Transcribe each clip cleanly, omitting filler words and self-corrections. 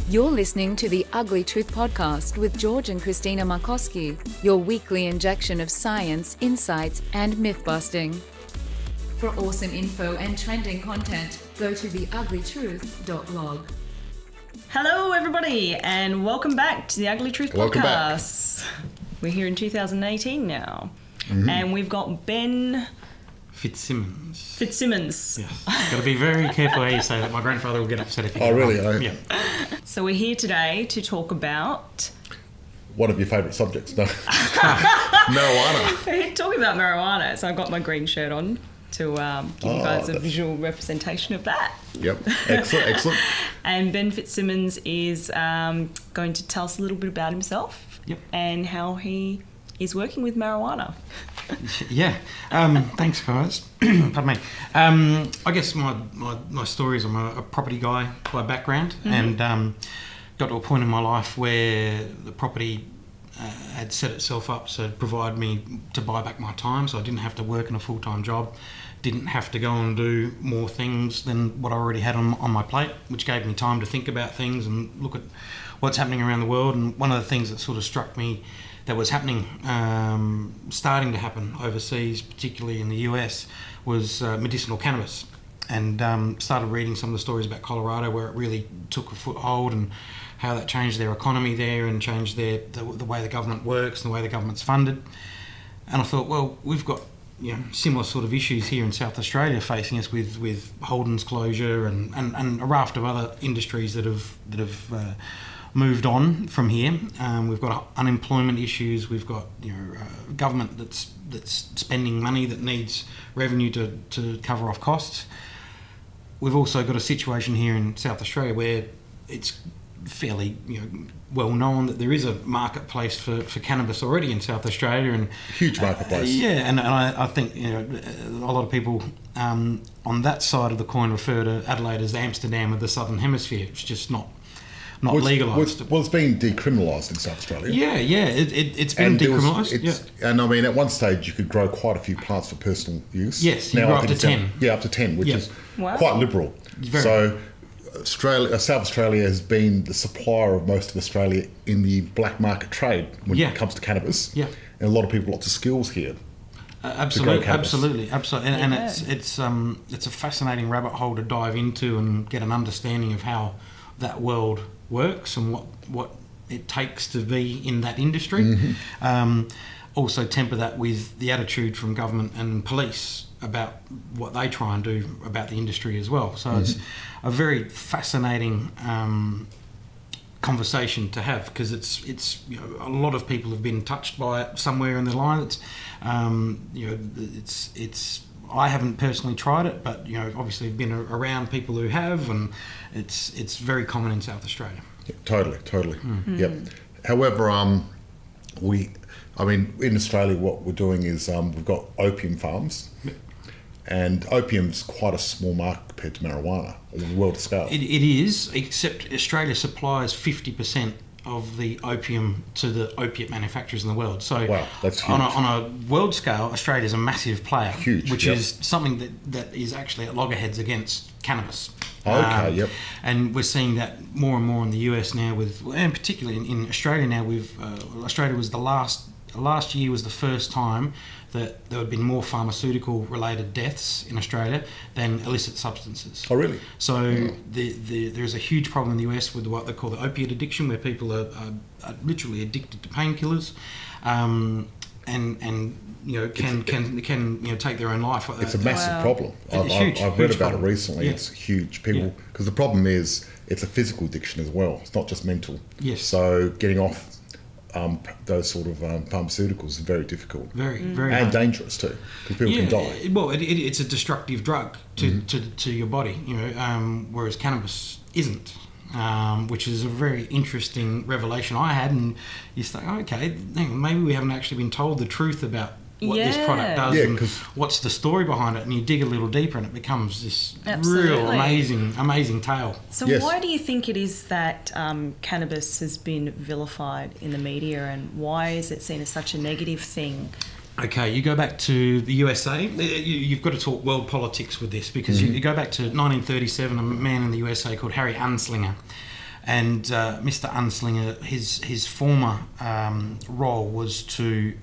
You're listening to the Ugly Truth Podcast with George and Christina Markoski, your weekly injection of science, insights, and myth-busting. For awesome info and trending content, go to theuglytruth.blog. Hello, everybody, and welcome back to the Ugly Truth Podcast. We're here in 2018 now, and we've got Ben Fitzsimmons. Yes. Got to be very careful how you say that. My grandfather will get upset if you get really? it wrong. Yeah. So we're here today to talk about... One of your favourite subjects, no? Marijuana. We're talking about marijuana, so I've got my green shirt on to give you guys a visual representation of that. Yep, excellent. And Ben Fitzsimmons is going to tell us a little bit about himself and how he is working with marijuana. Yeah. Thanks, guys. Pardon me. I guess my story is I'm a property guy by background, and got to a point in my life where the property had set itself up to provide me to buy back my time, so I didn't have to work in a full-time job, didn't have to go and do more things than what I already had on my plate, which gave me time to think about things and look at what's happening around the world. And one of the things that sort of struck me that was happening, starting to happen overseas, particularly in the US, was medicinal cannabis. And started reading some of the stories about Colorado where it really took a foothold and how that changed their economy there and changed the way the government works and the way the government's funded. And I thought, well, we've got similar sort of issues here in South Australia facing us with Holden's closure and a raft of other industries that have moved on from here. We've got unemployment issues. We've got government that's spending money that needs revenue to cover off costs. We've also got a situation here in South Australia where it's fairly well known that there is a marketplace for cannabis already in South Australia, and huge marketplace. And I think a lot of people on that side of the coin refer to Adelaide as the Amsterdam of the Southern Hemisphere. It's just not legalised. Well, it's been decriminalised in South Australia. It's been decriminalised. And I mean, at one stage you could grow quite a few plants for personal use. Yes, you grow up to 10. Yeah, up to 10, which is Wow. quite liberal. So South Australia has been the supplier of most of Australia in the black market trade when it comes to cannabis. Yeah. And a lot of people, lots of skills here. Absolutely. And it's a fascinating rabbit hole to dive into and get an understanding of how that world works and what it takes to be in that industry. Also temper that with the attitude from government and police about what they try and do about the industry as well. So it's a very fascinating conversation to have, because it's a lot of people have been touched by it somewhere in their lives. It's I haven't personally tried it, but obviously I've been around people who have, and it's very common in South Australia. Yeah, totally. Yep. However, in Australia, what we're doing is we've got opium farms, and opium's quite a small market compared to marijuana on the world scale. It is, except Australia supplies 50% of the opium to the opiate manufacturers in the world. So wow, that's huge. On a world scale, Australia's a massive player, huge, which is something that is actually at loggerheads against cannabis. Okay, And we're seeing that more and more in the US now, and particularly in Australia now. Australia was last year was the first time that there had been more pharmaceutical related deaths in Australia than illicit substances. Oh, really? So there's a huge problem in the US with what they call the opiate addiction, where people are literally addicted to painkillers, and can take their own life. It's a massive problem. I've read about it recently. Yeah. It's huge. People, because the problem is it's a physical addiction as well. It's not just mental. Yes. So getting off those sort of pharmaceuticals is very difficult. Very and dangerous too, because people can die. Well, it's a destructive drug to your body, whereas cannabis isn't. Which is a very interesting revelation I had, and you think, okay, maybe we haven't actually been told the truth about what this product does and what's the story behind it, and you dig a little deeper and it becomes this real amazing tale. So why do you think it is that cannabis has been vilified in the media, and why is it seen as such a negative thing Okay, you go back to the USA. You've got to talk world politics with this, because you go back to 1937, a man in the USA called Harry Anslinger. And Mr. Anslinger, his former role was to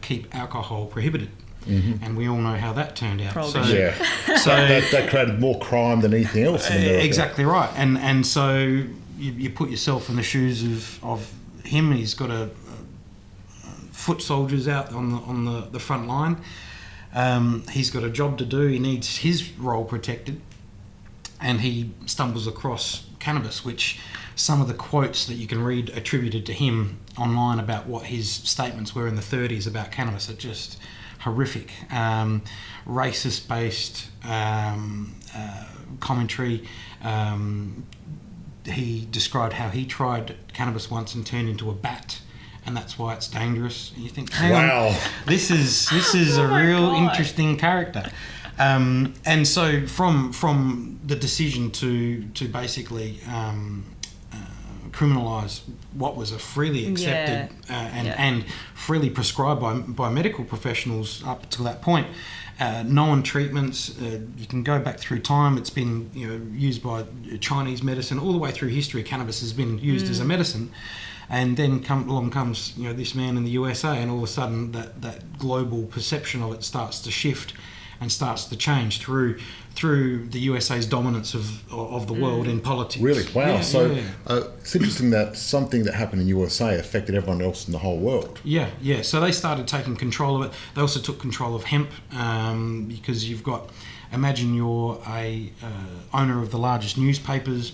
keep alcohol prohibited. And we all know how that turned out. So that created more crime than anything else in America. Exactly right. And so you put yourself in the shoes of him. He's got a foot soldiers out on the front line. He's got a job to do. He needs his role protected, and he stumbles across cannabis, which some of the quotes that you can read attributed to him online about what his statements were in the 30s about cannabis are just horrific. Racist based commentary. He described how he tried cannabis once and turned into a bat, and that's why it's dangerous. And you think, hang on, this is a real interesting character. And so from the decision to basically criminalise what was a freely accepted and freely prescribed by medical professionals up to that point, known treatments. You can go back through time. It's been used by Chinese medicine all the way through history. Cannabis has been used as a medicine. And then along comes this man in the USA, and all of a sudden that global perception of it starts to shift and starts to change through the USA's dominance of the world in politics. Really? Wow. It's interesting that something that happened in USA affected everyone else in the whole world. Yeah. So they started taking control of it. They also took control of hemp, because you've got... Imagine you're a owner of the largest newspapers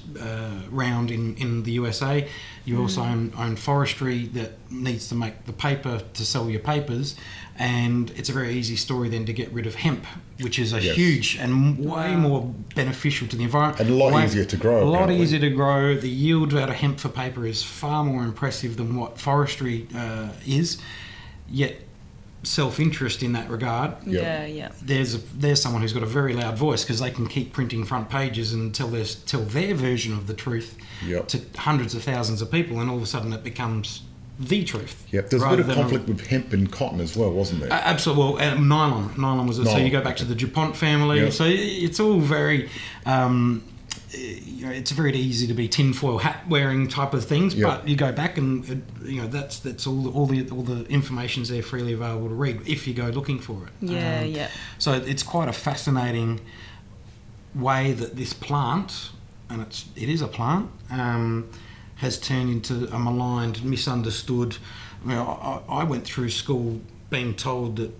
round in the USA. You also own forestry that needs to make the paper to sell your papers, and it's a very easy story then to get rid of hemp, which is a huge and way more beneficial to the environment. And a lot easier to grow. A lot easier to grow. The yield out of hemp for paper is far more impressive than what forestry is, yet self-interest in that regard. There's someone who's got a very loud voice, because they can keep printing front pages and tell their version of the truth to hundreds of thousands of people, and all of a sudden it becomes the truth. There's a bit of conflict with hemp and cotton as well, wasn't there? Absolutely. Well, nylon was so you go back to the DuPont family. So it's all very it's very easy to be tinfoil hat wearing type of things, but you go back and that's all the information's there freely available to read if you go looking for it. So it's quite a fascinating way that this plant, and it is a plant, has turned into a maligned, misunderstood. I went through school being told that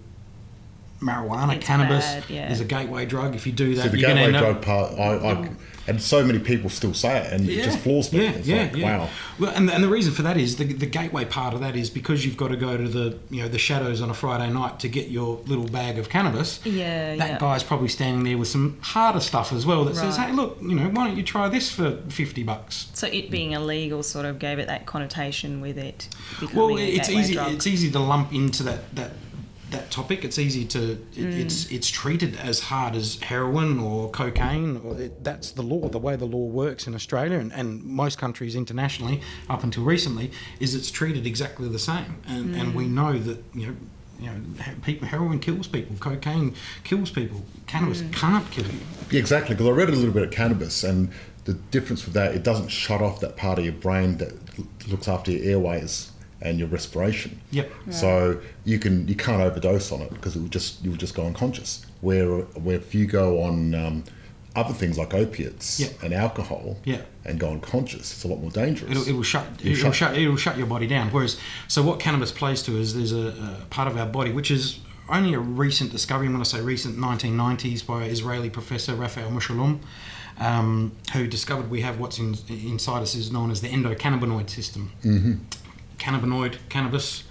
marijuana, cannabis, is a gateway drug. If you do that, you're going to end up... The gateway drug part, and so many people still say it, and it just floors me. Wow. Well, and the reason for that is the gateway part of that is because you've got to go to the shadows on a Friday night to get your little bag of cannabis. That guy's probably standing there with some harder stuff as well that says, hey, look, why don't you try this for $50? So it being illegal sort of gave it that connotation with it. Well, it's easy. Drug. It's easy to lump into that topic. It's easy to it's treated as hard as heroin or cocaine. That's the law. The way the law works in Australia and most countries internationally up until recently is it's treated exactly the same. And we know that heroin kills people, cocaine kills people, cannabis can't kill you. Yeah, exactly. Because I read a little bit of cannabis, and the difference with that, it doesn't shut off that part of your brain that looks after your airways and your respiration. So you can't overdose on it because you'll just go unconscious. Where if you go on other things like opiates and alcohol and go unconscious, it's a lot more dangerous. It'll shut your body down. Whereas, so what cannabis plays to is there's a part of our body which is only a recent discovery. And when I say recent, 1990s, by Israeli professor Raphael Mechoulam, who discovered we have what's inside us is known as the endocannabinoid system. Cannabis,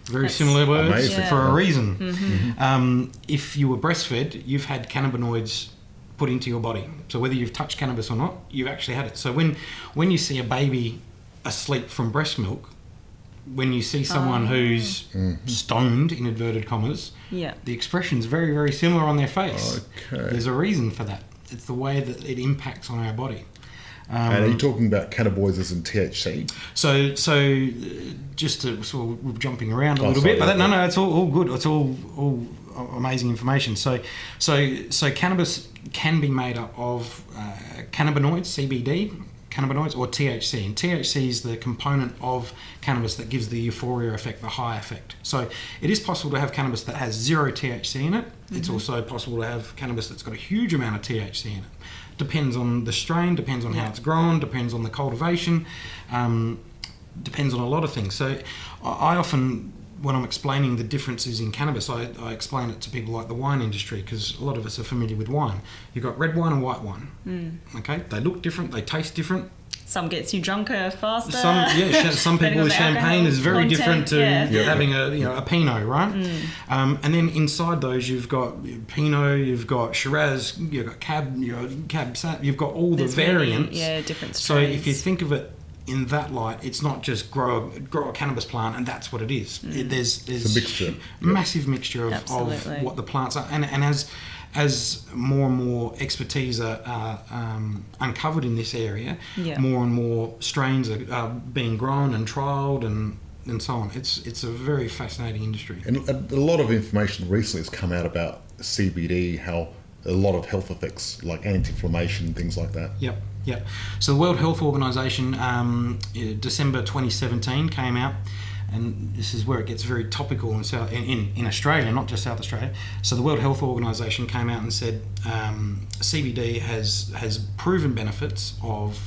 very similar words for a reason. If you were breastfed, you've had cannabinoids put into your body. So whether you've touched cannabis or not, you've actually had it. So when you see a baby asleep from breast milk, when you see someone who's stoned, in inverted commas, the expression's very, very similar on their face. There's a reason for that. It's the way that it impacts on our body. And are you talking about cannabinoids and THC? So just to sort of, we're jumping around a little bit, but no, it's all good. It's all amazing information. So cannabis can be made up of cannabinoids, CBD, cannabinoids, or THC. And THC is the component of cannabis that gives the euphoria effect, the high effect. So it is possible to have cannabis that has zero THC in it. It's also possible to have cannabis that's got a huge amount of THC in it. Depends on the strain, depends on how it's grown, depends on the cultivation, depends on a lot of things. So I often, when I'm explaining the differences in cannabis, I explain it to people like the wine industry, because a lot of us are familiar with wine. You've got red wine and white wine. Okay, they look different, they taste different. Some gets you drunker faster. Some people with champagne is very different to having a Pinot, right? And then inside those you've got Pinot, you've got Shiraz, you've got Cab, Cab Sav, you've got all the variants. Different strains. So if you think of it in that light, it's not just grow a cannabis plant and that's what it is. There's a mixture, massive mixture of what the plants are, and as more and more expertise are uncovered in this area, more and more strains are being grown and trialled and so on. It's a very fascinating industry. And a lot of information recently has come out about CBD, how a lot of health effects like anti-inflammation, things like that. Yep. So the World Health Organization, December 2017 came out, and this is where it gets very topical in Australia, not just South Australia. So the World Health Organization came out and said CBD has proven benefits of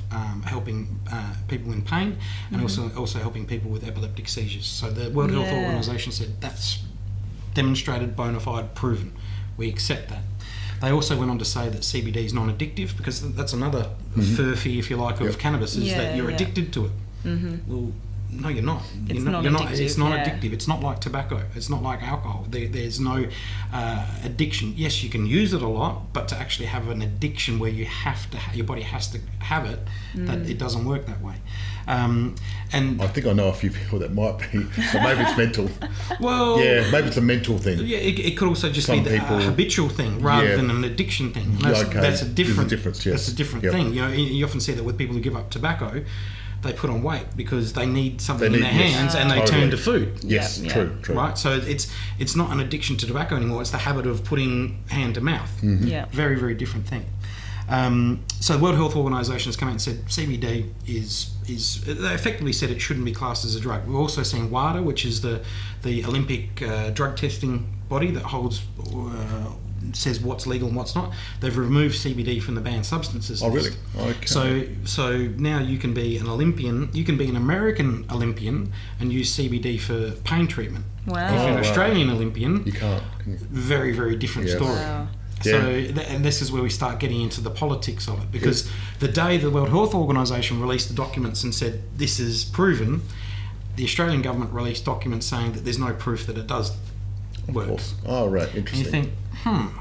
helping people in pain and also helping people with epileptic seizures. So the World Health Organization said that's demonstrated, bona fide, proven. We accept that. They also went on to say that CBD is non-addictive, because that's another furphy, if you like, of cannabis, is that you're addicted to it. Well, no, you're not. It's not addictive. It's not addictive. It's not like tobacco. It's not like alcohol. There's no addiction. Yes, you can use it a lot, but to actually have an addiction where you have to, your body has to have it, that it doesn't work that way. And I think I know a few people that might be, but maybe it's mental. Well, maybe it's a mental thing. Yeah, it could also just be a habitual thing rather than an addiction thing. And that's a different. That's a different thing. You often see that with people who give up tobacco. They put on weight because they need something in their hands and they turn to food. Yes, true. Right, so it's not an addiction to tobacco anymore. It's the habit of putting hand to mouth. Very, very different thing. So the World Health Organization has come out and said CBD is they effectively said it shouldn't be classed as a drug. We're also seeing WADA, which is the Olympic drug testing body that holds says what's legal and what's not. They've removed CBD from the banned substances list. Really? Okay. So now you can be an Olympian, you can be an American Olympian and use CBD for pain treatment. Wow. If you're an Australian Olympian, you can't. Very, very different story. Wow. So, and this is where we start getting into the politics of it, because the day the World Health Organization released the documents and said this is proven, the Australian government released documents saying that there's no proof that it does work. Oh, right, interesting. And you think,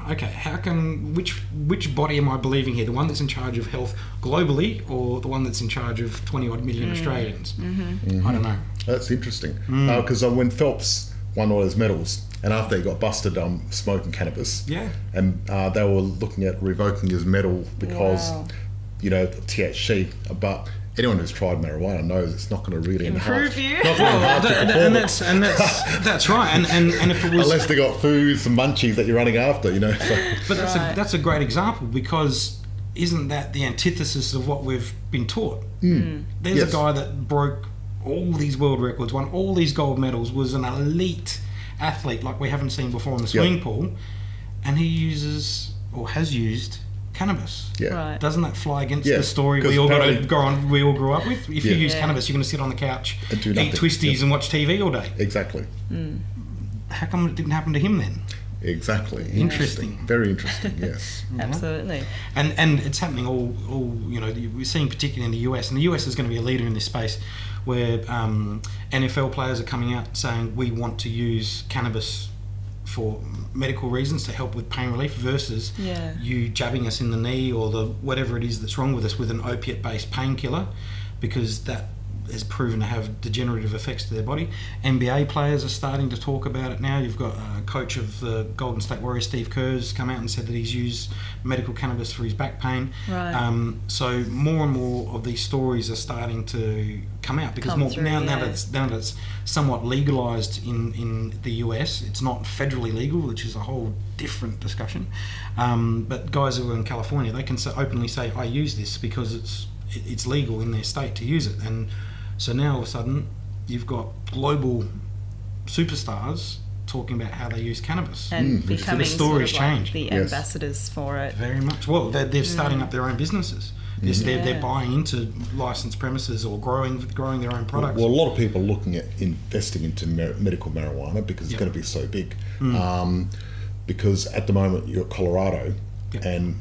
okay, how can, which body am I believing here? The one that's in charge of health globally, or the one that's in charge of 20 odd million Australians? I don't know. That's interesting. Because when Phelps won all his medals, and after he got busted smoking cannabis, and they were looking at revoking his medal because, THC, but anyone who's tried marijuana knows it's not going to really improve you. And that's right. And if it was, unless they got food, some munchies that you're running after, But that's a great example, because isn't that the antithesis of what we've been taught? There's a guy that broke all these world records, won all these gold medals, was an elite athlete like we haven't seen before in the swimming pool, and he uses or has used cannabis. Doesn't that fly against the story we all grew up with? If you use cannabis, you're going to sit on the couch, eat twisties and watch TV all day. Exactly. How come it didn't happen to him then? Exactly. Interesting. Very interesting. Yes. Absolutely. And it's happening all we're seeing particularly in the US, and the US is going to be a leader in this space, where NFL players are coming out saying we want to use cannabis for medical reasons to help with pain relief, versus you jabbing us in the knee or the whatever it is that's wrong with us with an opiate-based painkiller, because that is proven to have degenerative effects to their body. NBA players are starting to talk about it now. You've got a coach of the Golden State Warriors, Steve Kerr's come out and said that he's used medical cannabis for his back pain. Right. So more and more of these stories are starting to come out because now that it's somewhat legalised in the US, it's not federally legal, which is a whole different discussion. But guys who are in California, they can openly say, I use this because it's legal in their state to use it. And so now all of a sudden you've got global superstars talking about how they use cannabis. And becoming the stories sort of change. like the ambassadors for it. Very much. Well, they're starting up their own businesses. They're buying into licensed premises or growing their own products. Well, a lot of people are looking at investing into medical marijuana because it's going to be so big. Because at the moment you're Colorado, and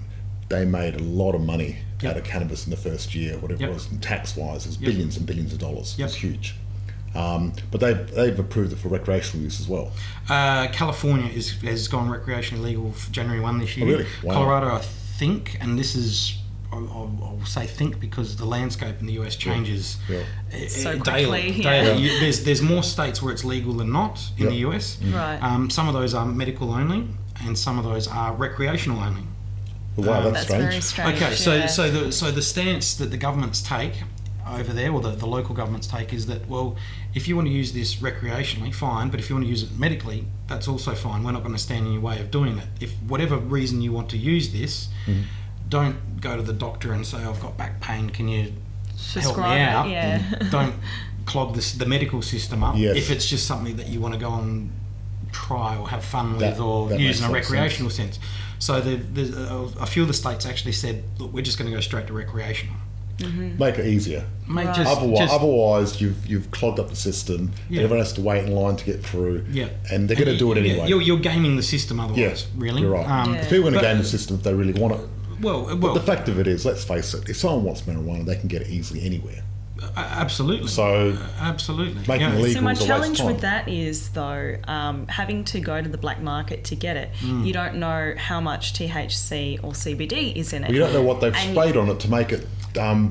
they made a lot of money out of cannabis in the first year, whatever it was, and tax-wise, it was billions and billions of dollars. It's huge. But they've approved it for recreational use as well. California has gone recreationally legal for January 1 this year. Oh, really? Wow. Colorado, I think, and this is... I'll say think because the landscape in the US changes So daily. quickly. There's more states where it's legal than not in the US. Right. Some of those are medical only, and some of those are recreational only. Wow, that's strange. Very strange. Okay, so the stance that the governments take over there, or the local governments take, is that, well, if you want to use this recreationally, fine, but if you want to use it medically, that's also fine. We're not going to stand in your way of doing it. If whatever reason you want to use this, don't go to the doctor and say, I've got back pain, can you help me out? Don't clog the medical system up. If it's just something that you want to go and try or have fun with or use in a recreational sense. So a few of the states actually said, look, we're just going to go straight to recreational. Make it easier. Otherwise, you've clogged up the system. And everyone has to wait in line to get through. And they're going to do it anyway. You're gaming the system otherwise, really. You're right. If people are going to game the system if they really want it. But the fact of it is, let's face it, if someone wants marijuana, they can get it easily anywhere. Absolutely. So, absolutely. Making it legal so my is a challenge waste of with that is, though, having to go to the black market to get it, you don't know how much THC or CBD is in it. Well, you don't know what they've sprayed on it to make it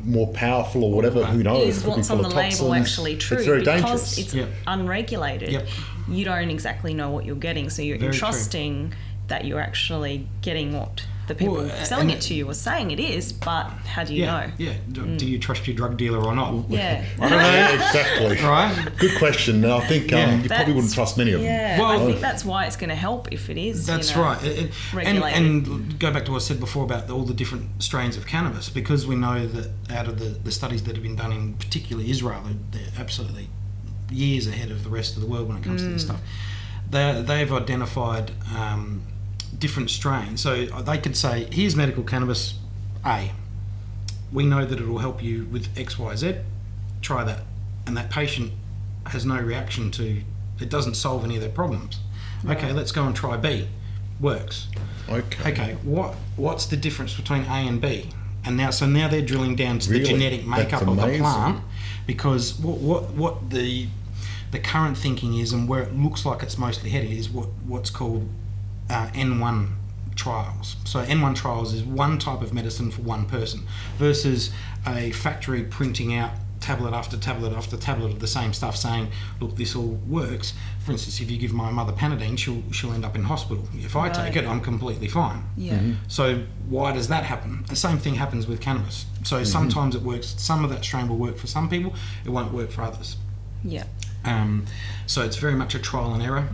more powerful or whatever. Who knows? Is what's on the label actually true? It's very because dangerous. It's unregulated. You don't exactly know what you're getting, so you're trusting that you're actually getting what the people selling it to you are saying it is, but how do you know? Do you trust your drug dealer or not? I don't know. Exactly. Right? Good question. And I think you probably wouldn't trust many of them. Well, I think that's why it's going to help if it is. That's right. Regulated. And go back to what I said before about all the different strains of cannabis, because we know that out of the studies that have been done in particularly Israel, they're absolutely years ahead of the rest of the world when it comes to this stuff. They've identified different strains. So they could say, here's medical cannabis A. We know that it will help you with X, Y, Z. Try that. And that patient has no reaction to, it doesn't solve any of their problems. Right. Okay, let's go and try B. Works. Okay, what's the difference between A and B? And now they're drilling down to the genetic makeup of the plant, because what the current thinking is, and where it looks like it's mostly headed, is what's called N1 trials. So N1 trials is one type of medicine for one person versus a factory printing out tablet after tablet after tablet of the same stuff saying, look, this all works. For instance, if you give my mother Panadine, she'll end up in hospital. If I take it, I'm completely fine. So why does that happen? The same thing happens with cannabis. So sometimes it works, some of that strain will work for some people, it won't work for others. So it's very much a trial and error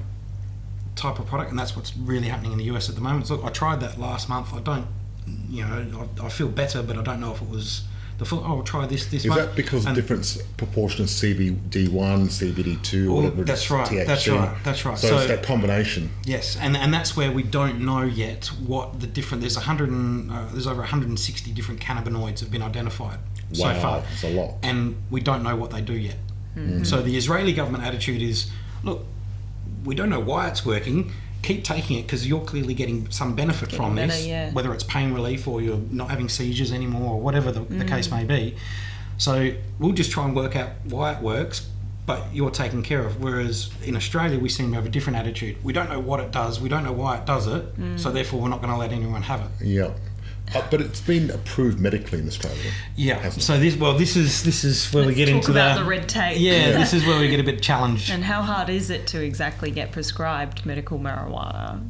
type of product, and that's what's really happening in the US at the moment. So I tried that last month. I feel better, but I don't know if it was the full. I'll try this month. Is that because of different proportion of CBD1, CBD2, or whatever? That's right. THC? That's right. So it's that combination. Yes, and that's where we don't know yet what the different. There's over 160 different cannabinoids have been identified so far. That's a lot, and we don't know what they do yet. So the Israeli government attitude is, look, we don't know why it's working. Keep taking it because you're clearly getting some benefit from this, whether it's pain relief or you're not having seizures anymore or whatever the case may be. So we'll just try and work out why it works, but you're taken care of. Whereas in Australia, we seem to have a different attitude. We don't know what it does. We don't know why it does it. So therefore, we're not going to let anyone have it. Yeah. But it's been approved medically in Australia. Yeah. So this is where we get Let's into talk about the red tape. Yeah, this is where we get a bit challenged. And how hard is it to exactly get prescribed medical marijuana?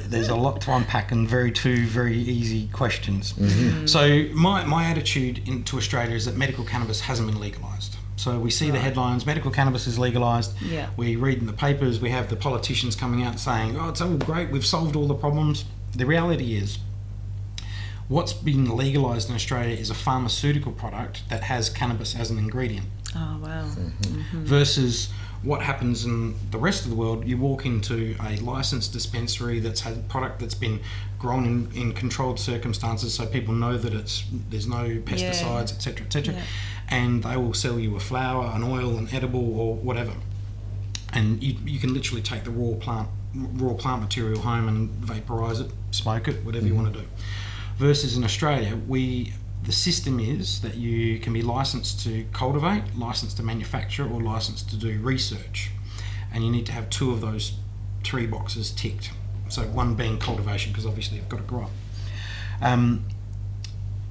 There's a lot to unpack and two very easy questions. Mm-hmm. So my attitude into Australia is that medical cannabis hasn't been legalised. So we see the headlines, medical cannabis is legalised. Yeah. We read in the papers, we have the politicians coming out saying, oh, it's all great, we've solved all the problems. The reality is, what's been legalised in Australia is a pharmaceutical product that has cannabis as an ingredient. Oh, wow. Versus what happens in the rest of the world, you walk into a licensed dispensary that's had a product that's been grown in controlled circumstances, so people know that there's no pesticides, etc., Yeah. and they will sell you a flower, an oil, an edible, or whatever. And you can literally take the raw plant material home and vaporize it, smoke it, whatever you want to do. Versus in Australia, the system is that you can be licensed to cultivate, licensed to manufacture, or licensed to do research. And you need to have 2 of those 3 boxes ticked. So one being cultivation, because obviously you've got to grow it.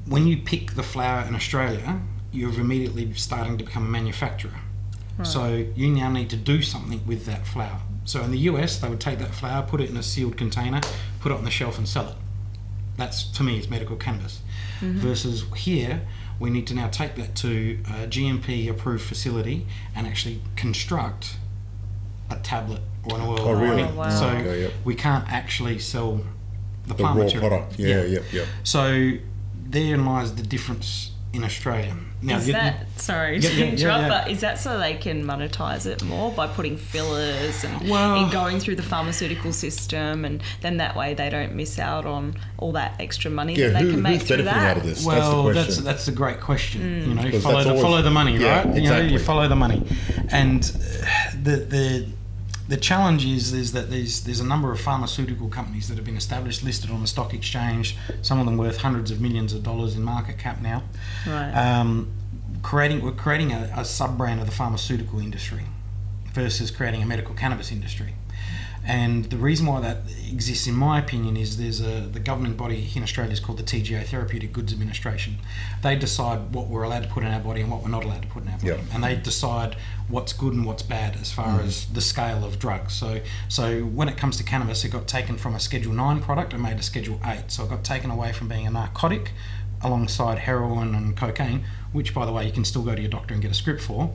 When you pick the flower in Australia, you're immediately starting to become a manufacturer. Right. So you now need to do something with that flower. So in the US, they would take that flower, put it in a sealed container, put it on the shelf and sell it. That's, to me, is medical cannabis. Versus here, we need to now take that to a GMP approved facility and actually construct a tablet or an oil. Oh, really? Oh, wow. So we can't actually sell the plant raw material. product. Yeah. So therein lies the difference in Australia. Now, sorry to interrupt, but is that so they can monetize it more by putting fillers and going through the pharmaceutical system, and then that way they don't miss out on all that extra money that they can make through that? Out of this? Well, that's that's a great question. You know, Because follow the money, right? Exactly. You know, you follow the money, and the challenge is that there's a number of pharmaceutical companies that have been established, listed on the stock exchange. Some of them worth hundreds of millions of dollars in market cap now. Right. We're creating a sub-brand of the pharmaceutical industry versus creating a medical cannabis industry. And the reason why that exists, in my opinion, is the governing body in Australia is called the TGA, Therapeutic Goods Administration. They decide what we're allowed to put in our body and what we're not allowed to put in our body. And they decide what's good and what's bad as far as the scale of drugs. So when it comes to cannabis, it got taken from a Schedule 9 product and made a Schedule 8. So it got taken away from being a narcotic alongside heroin and cocaine, which, by the way, you can still go to your doctor and get a script for.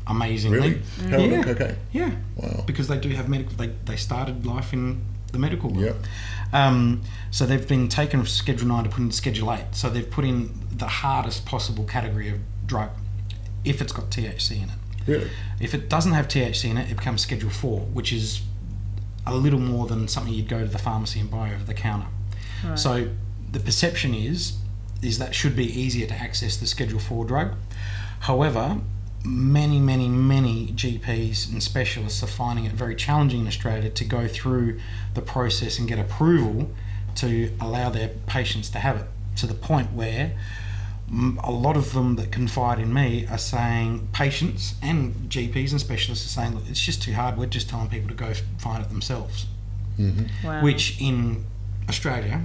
Amazingly. Really? Heroin and cocaine? Yeah. Wow. Because they do have medical, they started life in the medical world. Yeah. So they've been taken from Schedule 9 to put into Schedule 8. So they've put in the hardest possible category of drug if it's got THC in it. Really? If it doesn't have THC in it, it becomes Schedule 4, which is a little more than something you'd go to the pharmacy and buy over the counter. Right. So the perception is that should be easier to access the Schedule 4 drug. However, many GPs and specialists are finding it very challenging in Australia to go through the process and get approval to allow their patients to have it, to the point where a lot of them that confide in me are saying, patients and GPs and specialists are saying, look, it's just too hard, we're just telling people to go find it themselves. Wow. Which in Australia,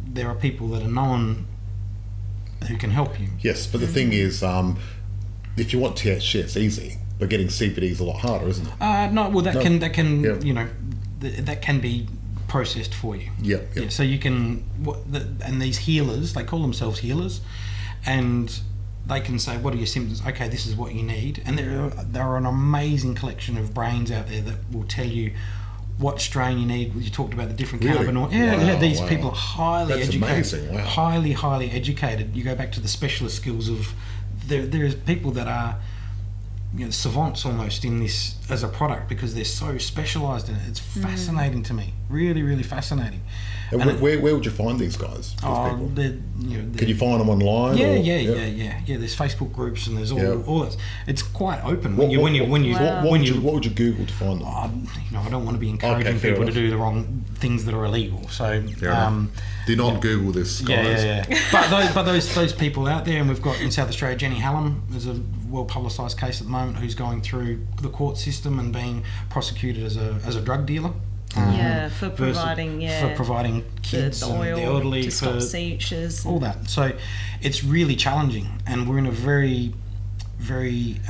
there are people that are known who can help you. Yes, but the thing is, if you want THC, it's easy, but getting CBD is a lot harder, isn't it? No, well, that can that can be processed for you. Yeah. So you can, and these healers, they call themselves healers, and they can say, what are your symptoms? Okay, this is what you need. And there are an amazing collection of brains out there that will tell you what strain you need. You talked about the different cannabinoids. These people are highly educated. Amazing. Wow. Highly educated. You go back to the specialist skills of, there's people that are, savants almost in this as a product because they're so specialised in it. It's fascinating to me. Really fascinating. And where would you find these guys? Can you find them online? Yeah. There's Facebook groups and there's all that. It's quite open. What would you Google to find them? I don't want to be encouraging people to do the wrong things that are illegal. So do not Google this, guys. But those people out there, and we've got in South Australia, Jenny Hallam is a well publicised case at the moment who's going through the court system and being prosecuted as a drug dealer. For providing kids the oil and the elderly to stop seizures, all that. So it's really challenging, and we're in a very, very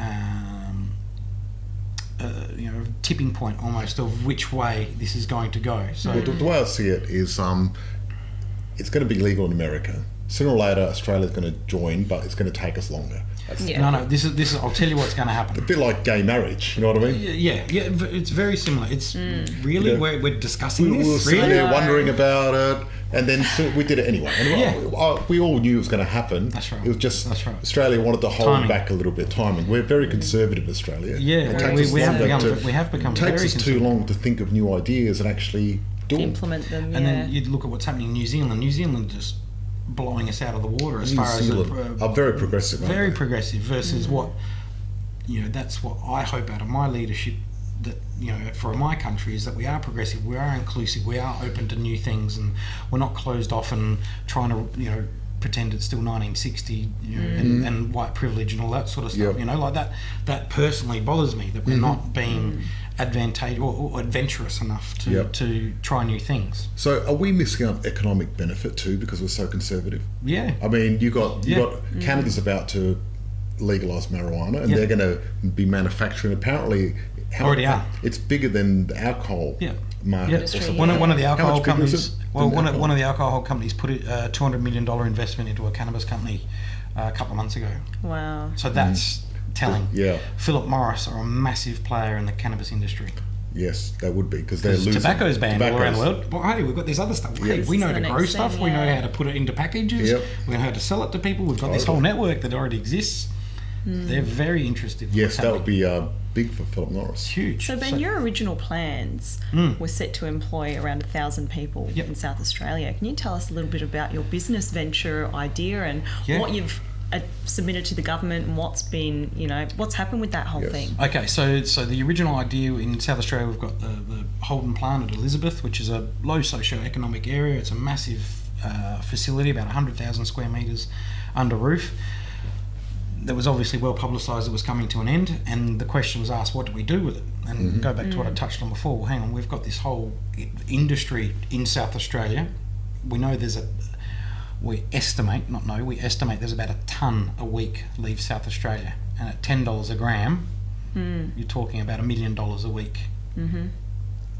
tipping point almost of which way this is going to go. So the way I see it is, it's going to be legal in America. Sooner or later, Australia's going to join, but it's going to take us longer. No. This is. I'll tell you what's going to happen. A bit like gay marriage. You know what I mean? Yeah. It's very similar. It's really we're discussing this. We were sitting there wondering about it, and then we did it anyway. And we all knew it was going to happen. That's right. It was just That's right. Australia wanted to hold back a little bit. Timing. We're very conservative, Australia. Yeah, we have become. It takes us too long to think of new ideas and actually implement them. And then you look at what's happening in New Zealand. New Zealand just blowing us out of the water as far as are very progressive. Very progressive versus what that's what I hope out of my leadership. That for my country is that we are progressive, we are inclusive, we are open to new things, and we're not closed off and trying to pretend it's still 1960 and white privilege and all that sort of stuff. Like that personally bothers me, that we're not being advantageous or adventurous enough to try new things. So are we missing out economic benefit too because we're so conservative? Yeah. I mean, you got Canada's about to legalise marijuana, and they're going to be manufacturing. Apparently, already are. It's bigger than the alcohol market. Yeah. One of the alcohol companies. Well, one of the alcohol companies put a $200 million investment into a cannabis company a couple of months ago. Wow. So that's telling. Yeah. Philip Morris are a massive player in the cannabis industry. Yes, that would be because they're losing. Tobacco's banned all around the world. Well, hey, we've got this other stuff. Hey, we know to grow stuff. We know how to put it into packages. Yep. We know how to sell it to people. We've got this whole network that already exists. They're very interested. Yes, that would be big for Philip Morris. Huge. So, Ben, your original plans were set to employ around 1,000 people in South Australia. Can you tell us a little bit about your business venture idea and what you've submitted to the government and what's been, what's happened with that whole thing? Okay, so the original idea in South Australia, we've got the Holden plant at Elizabeth, which is a low socio-economic area. It's a massive facility, about 100,000 square metres under roof. That was obviously well publicised. It was coming to an end, and the question was asked, what do we do with it? And go back to what I touched on before. Well, hang on, we've got this whole industry in South Australia. We know we estimate there's about a tonne a week leave South Australia, and at $10 a gram, you're talking about $1 million a week.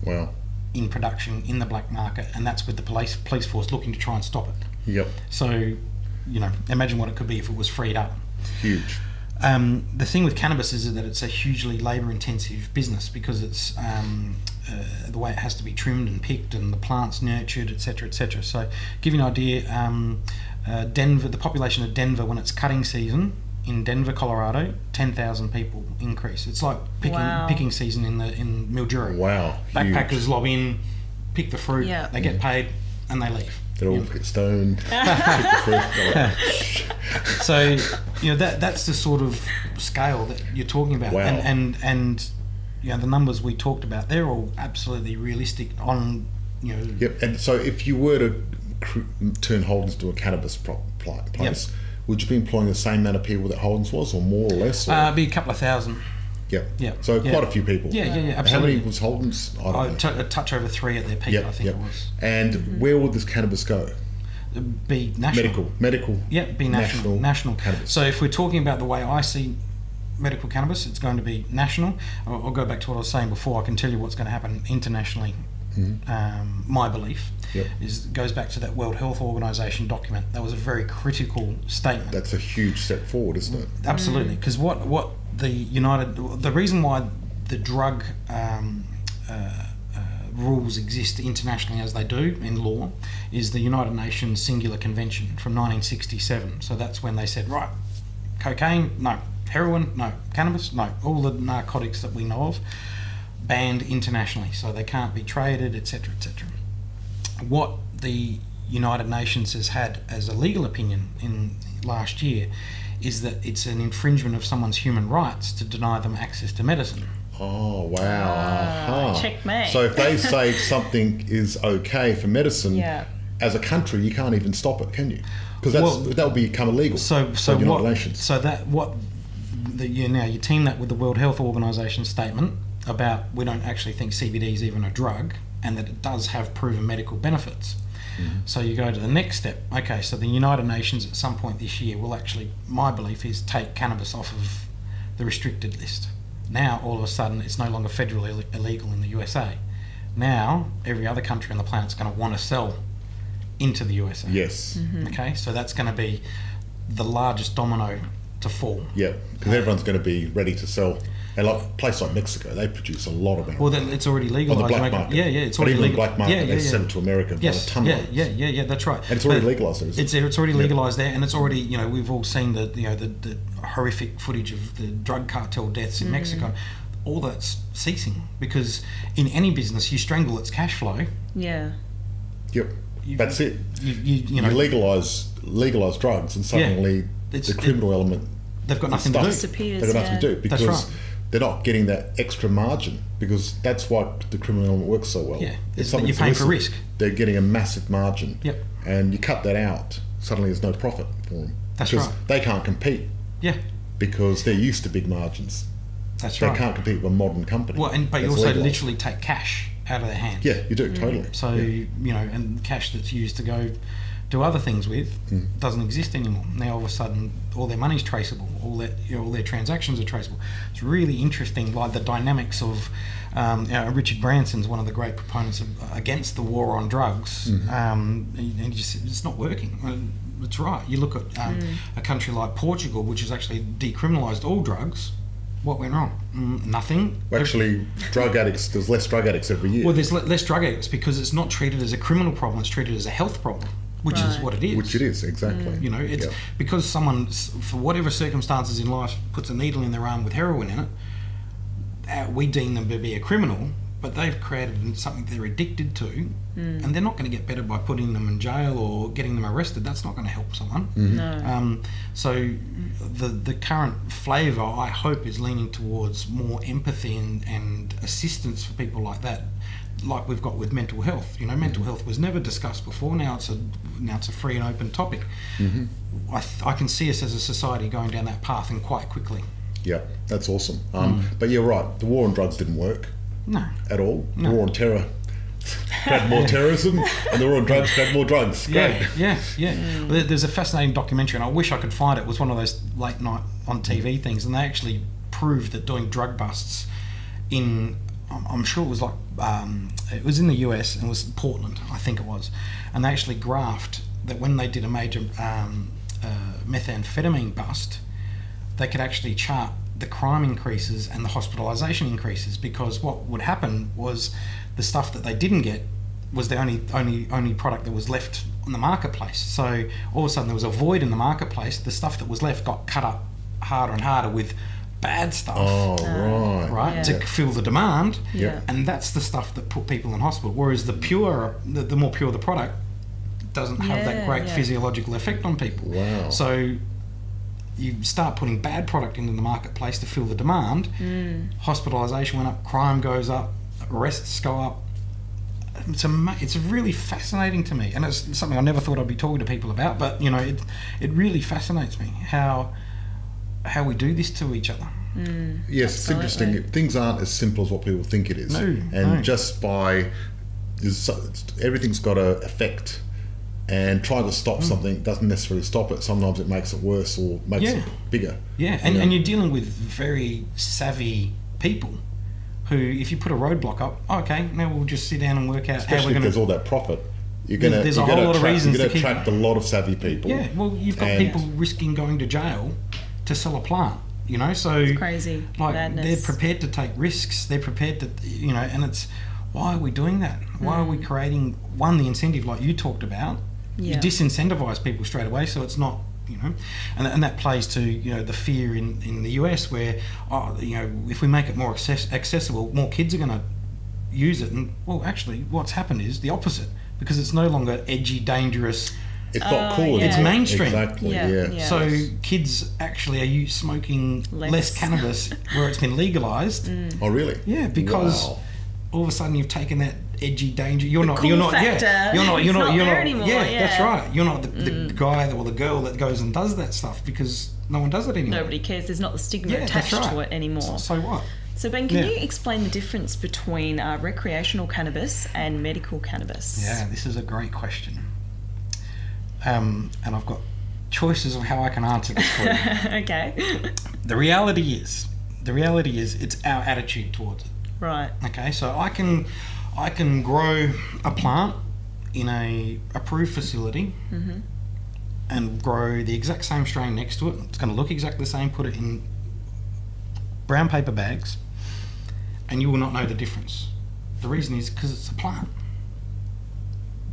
Wow. In production in the black market, and that's with the police force looking to try and stop it. Yep. So, imagine what it could be if it was freed up. Huge. The thing with cannabis is that it's a hugely labour-intensive business because it's the way it has to be trimmed and picked and the plants nurtured, etc., etc. So, give you an idea, Denver, the population of Denver, when it's cutting season in Denver, Colorado, 10,000 people increase. It's like picking season in Mildura. Wow. Backpackers huge. lob in, pick the fruit, they get paid, and they leave. They're all get stoned. So, that's the sort of scale that you're talking about. Wow. And the numbers we talked about, they're all absolutely realistic on, Yep, and so if you were to turn Holden's to a cannabis place, would you be employing the same amount of people that Holden's was, or more or less? Or? It'd be a couple of thousand. Yep. So quite a few people. Yeah, absolutely. How many was Holden's? I don't know. A touch over 3 at their peak, I think it was. And where will this cannabis go? Be national. Medical. Yeah, be national. Cannabis. So if we're talking about the way I see medical cannabis, it's going to be national. I'll go back to what I was saying before. I can tell you what's going to happen internationally. My belief goes back to that World Health Organization document. That was a very critical statement. That's a huge step forward, isn't it? Absolutely, because what the reason why the drug rules exist internationally as they do in law is the United Nations Singular Convention from 1967. So that's when they said, right, cocaine, no. Heroin, no. Cannabis, no. All the narcotics that we know of, banned internationally, so they can't be traded, etc., etc. What the United Nations has had as a legal opinion in last year is that it's an infringement of someone's human rights to deny them access to medicine. Oh, wow. Checkmate. So if they say something is okay for medicine, as a country, you can't even stop it, can you? Because that would become illegal. So the United Nations. So you team that with the World Health Organization statement about we don't actually think CBD is even a drug, and that it does have proven medical benefits. So you go to the next step. Okay, so the United Nations at some point this year will actually, my belief is, take cannabis off of the restricted list. Now, all of a sudden, it's no longer federally illegal in the USA. Now, every other country on the planet's going to want to sell into the USA. Yes. Okay, so that's going to be the largest domino to fall. Yeah, because everyone's going to be ready to sell. And like a place like Mexico, they produce a lot of marijuana. Well, then it's already legalised. On the black market. Yeah, it's but already even legal. the black market, they sell it to America by the ton. Yeah, that's right. And it's already legalised there, isn't it? It's already legalised there, and it's already, we've all seen the horrific footage of the drug cartel deaths in Mexico. All that's ceasing, because in any business, you strangle its cash flow. Yeah. Yep. That's it. You legalise drugs, and suddenly the criminal element. They've got nothing to do. Disappears, They've got nothing to do because that's right. they're not getting that extra margin, because that's why the criminal element works so well. Yeah, If you're paying for risk. They're getting a massive margin. Yep. And you cut that out, suddenly there's no profit for them. That's because right. they can't compete. Yeah. Because they're used to big margins. That's right. They can't compete with a modern company. Well, but you also literally take cash out of their hands. Yeah, you do, totally. So, and cash that's used to go do other things with doesn't exist anymore. Now, all of a sudden, all their money's traceable, all their transactions are traceable. It's really interesting, like the dynamics of Richard Branson's one of the great proponents against the war on drugs, and it's not working. It's right. You look at a country like Portugal, which has actually decriminalised all drugs. What went wrong? Nothing. Actually, drug addicts, there's less drug addicts every year. Well, there's less drug addicts because it's not treated as a criminal problem, it's treated as a health problem, which is what it is. Which it is, exactly. It's because someone, for whatever circumstances in life, puts a needle in their arm with heroin in it, we deem them to be a criminal, but they've created something they're addicted to, and they're not going to get better by putting them in jail or getting them arrested. That's not going to help someone. No. So the current flavour, I hope, is leaning towards more empathy and assistance for people like that, like we've got with mental health. Mental health was never discussed before. Now it's a free and open topic. I can see us as a society going down that path, and quite quickly. Yeah, that's awesome. But you're right, the war on drugs didn't work. No. At all. The war on terror had more terrorism, and the war on drugs had more drugs. Great. Yeah. Well, there's a fascinating documentary, and I wish I could find it. It was one of those late night on TV things, and they actually proved that doing drug busts in, I'm sure it was like, it was in the US, and it was Portland, I think it was, and they actually graphed that when they did a major methamphetamine bust, they could actually chart the crime increases and the hospitalisation increases, because what would happen was the stuff that they didn't get was the only product that was left on the marketplace. So all of a sudden there was a void in the marketplace. The stuff that was left got cut up harder and harder with bad stuff. Right, to fill the demand. Yeah. And that's the stuff that put people in hospital. Whereas the more pure the product, doesn't have that great physiological effect on people. Wow. So you start putting bad product into the marketplace to fill the demand, hospitalisation went up, crime goes up, arrests go up. It's really fascinating to me, and it's something I never thought I'd be talking to people about, but it really fascinates me how we do this to each other. Yes, it's interesting. Things aren't as simple as what people think it is. Just by everything's got an effect. And trying to stop something doesn't necessarily stop it. Sometimes it makes it worse or makes it bigger. Yeah, and you're dealing with very savvy people who, if you put a roadblock up, okay, now we'll just sit down and work out how we're going to... there's all that profit. There's a whole lot of reasons You're going to attract a lot of savvy people. Yeah, well, you've got people risking going to jail to sell a plant, so... It's crazy. Like, Madness. they're prepared to take risks. They're prepared to, and it's... Why are we doing that? Why are we creating, the incentive like you talked about? You disincentivise people straight away, so it's not, and that plays to the fear in the US where if we make it more accessible, more kids are going to use it, and well, actually, what's happened is the opposite, because it's no longer edgy, dangerous. It's not cool. It's mainstream. Exactly. Yeah. So kids actually are smoking less cannabis where it's been legalised. Oh, really? Yeah, because all of a sudden you've taken that edgy danger. You're not anymore. That's right. You're not the guy or the girl that goes and does that stuff, because no one does it anymore. Nobody cares. There's not the stigma attached to it anymore. So what? So Ben, can you explain the difference between recreational cannabis and medical cannabis? Yeah, this is a great question. And I've got choices of how I can answer this for you. Okay. The reality is it's our attitude towards it. Right. Okay, so I can grow a plant in a approved facility and grow the exact same strain next to it. It's going to look exactly the same, put it in brown paper bags, and you will not know the difference. The reason is because it's a plant.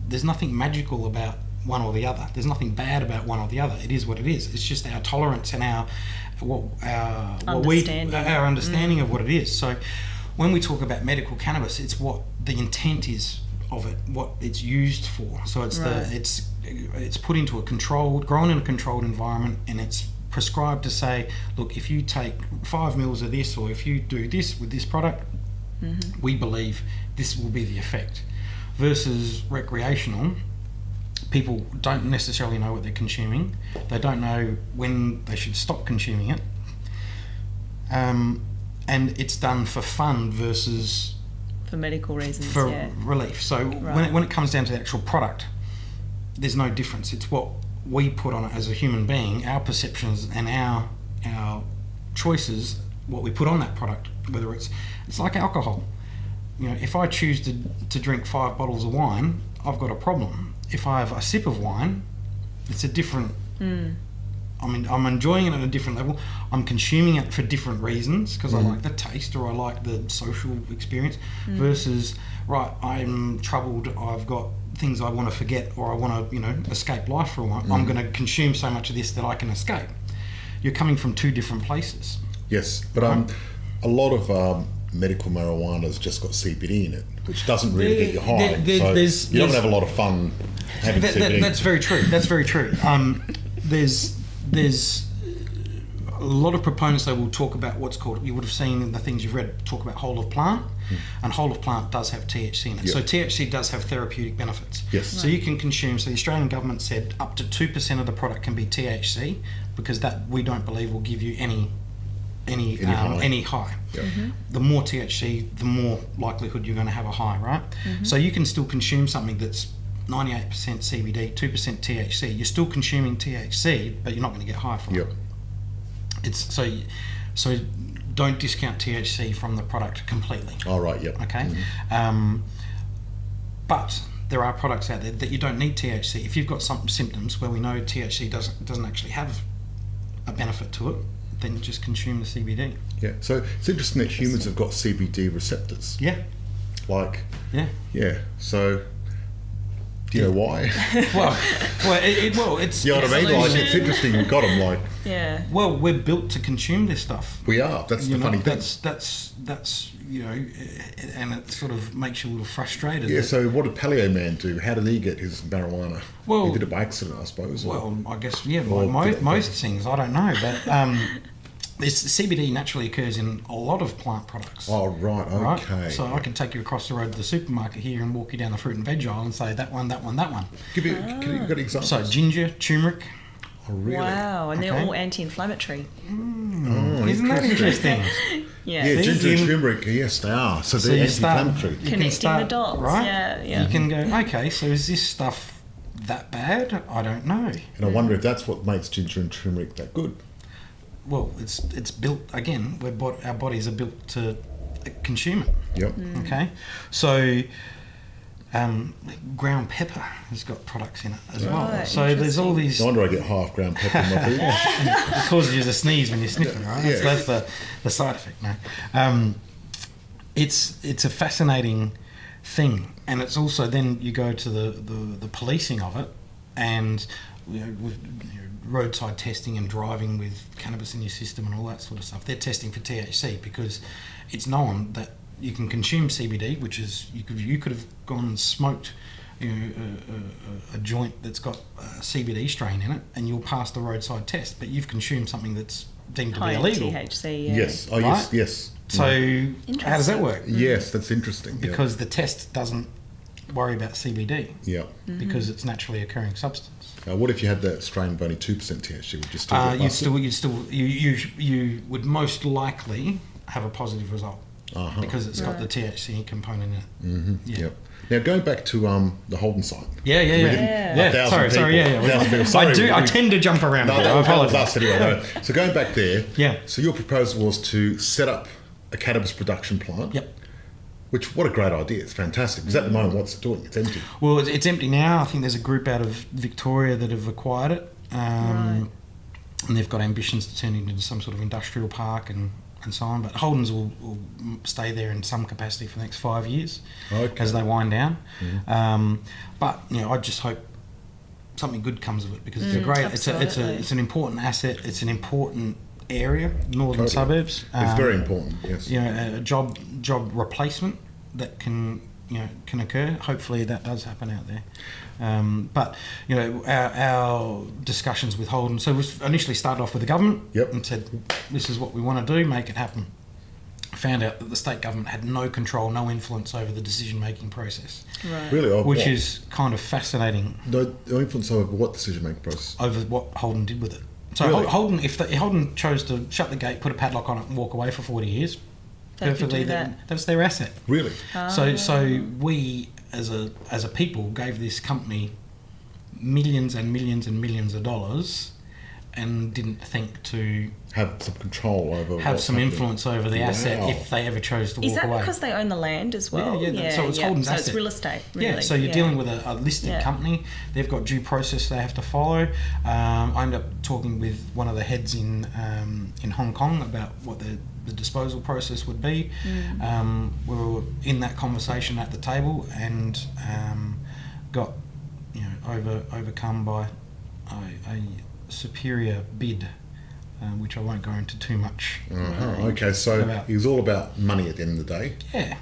There's nothing magical about one or the other. There's nothing bad about one or the other. It is what it is. It's just our tolerance and our understanding of what it is. So when we talk about medical cannabis, it's what the intent is of it, what it's used for. So it's it's put into grown in a controlled environment, and it's prescribed to say, look, if you take 5 mils of this, or if you do this with this product, we believe this will be the effect. Versus recreational, people don't necessarily know what they're consuming. They don't know when they should stop consuming it. And it's done for fun versus for medical reasons, for relief. So when it comes down to the actual product, there's no difference. It's what we put on it as a human being, our perceptions and our choices, what we put on that product. Whether it's like alcohol. You know, if I choose to drink 5 bottles of wine, I've got a problem. If I have a sip of wine, it's a different. I mean, I'm enjoying it at a different level. I'm consuming it for different reasons because I like the taste or I like the social experience. Versus, right, I'm troubled. I've got things I want to forget, or I want to, escape life for a while. I'm going to consume so much of this that I can escape. You're coming from 2 different places. Yes, but a lot of medical marijuana's just got CBD in it, which doesn't really get you high. You're not going to have a lot of fun having CBD. That's very true. That's very true. There's a lot of proponents that will talk about what's called, you would have seen in the things you've read, talk about whole of plant, and whole of plant does have THC in it. Yep. So THC does have therapeutic benefits. Yes. So you can consume, so the Australian government said up to 2% of the product can be THC, because that we don't believe will give you any high. Yep. The more THC, the more likelihood you're going to have a high, right? So you can still consume something that's 98% CBD, 2% THC. You're still consuming THC, but you're not going to get high from it. It's so don't discount THC from the product completely. All right. Yep. Okay. But there are products out there that you don't need THC. If you've got some symptoms where we know THC doesn't actually have a benefit to it, then just consume the CBD. Yeah. So it's interesting that humans have got CBD receptors. Yeah. Yeah. So do you know why? It's you know what I mean? Like, it's interesting we've got them. Like, well, we're built to consume this stuff. We are. That's the funny thing. That's and it sort of makes you a little frustrated. Yeah. So what did Paleo Man do? How did he get his marijuana? Well, he did it by accident, I suppose. Well, I guess most things. I don't know, but this CBD naturally occurs in a lot of plant products. Oh, right. Okay. Right? So I can take you across the road to the supermarket here and walk you down the fruit and veg aisle and say that one. Give you got examples. So ginger, turmeric. Oh, really? Wow, and they're all anti-inflammatory. Isn't that interesting? Yeah, ginger and turmeric, yes, they are. So they're anti-inflammatory. Connecting the dots, right? Yeah. You can go, okay, so is this stuff that bad? I don't know. And I wonder if that's what makes ginger and turmeric that good. Well, it's built, again, our bodies are built to consume it. Yep. Okay, so ground pepper has got products in it as well. So there's all these. No wonder I get half ground pepper in my food. It causes you to sneeze when you're sniffing, right? Yeah. That's the side effect. No, it's a fascinating thing, and it's also then you go to the policing of it, and with roadside testing and driving with cannabis in your system and all that sort of stuff. They're testing for THC because it's known that you can consume CBD, which is you could have gone and smoked a joint that's got a CBD strain in it, and you'll pass the roadside test. But you've consumed something that's deemed to be illegal. THC. Yeah. Yes. Oh, right? yes. So how does that work? Yes, that's interesting. Because the test doesn't worry about CBD. Yeah. Because it's naturally occurring substance. What if you had that strain of only 2% THC? Would you still get busted? You would most likely have a positive result because it's got the THC component in it. Mm-hmm. Yeah. Yep. Now going back to the Holden site. Yeah. Sorry. I tend to jump around. No, that was us anyway. No. So going back there. Yeah. So your proposal was to set up a cannabis production plant. Yep. Which, what a great idea. It's fantastic. Because at the moment, what's it doing? It's empty. Well, it's empty now. I think there's a group out of Victoria that have acquired it. And they've got ambitions to turn it into some sort of industrial park and so on. But Holden's will stay there in some capacity for the next 5 years as they wind down. But, I just hope something good comes of it because it's a great, it's an important asset. It's an important area, northern suburbs. It's very important, yes. A job replacement that can occur. Hopefully that does happen out there. But our discussions with Holden. So we initially started off with the government and said, "This is what we want to do. Make it happen." Found out that the state government had no control, no influence over the decision-making process. Right. Really, which is kind of fascinating. No influence over what decision-making process? Over what Holden did with it. So really? Holden, if Holden chose to shut the gate, put a padlock on it, and walk away for 40 years, perfectly, that's their asset. Really? So we, as a people, gave this company millions and millions and millions of dollars, and didn't think to have some control over, have some influence over the asset if they ever chose to walk away. Is that because they own the land as well? Yeah. So it's Holden's asset. So it's real estate. Really. Yeah. So you're dealing with a listed company. They've got due process they have to follow. I ended up talking with one of the heads in Hong Kong about what the disposal process would be. We were in that conversation at the table and got overcome by a superior bid, which I won't go into too much. Okay, so it was all about money at the end of the day.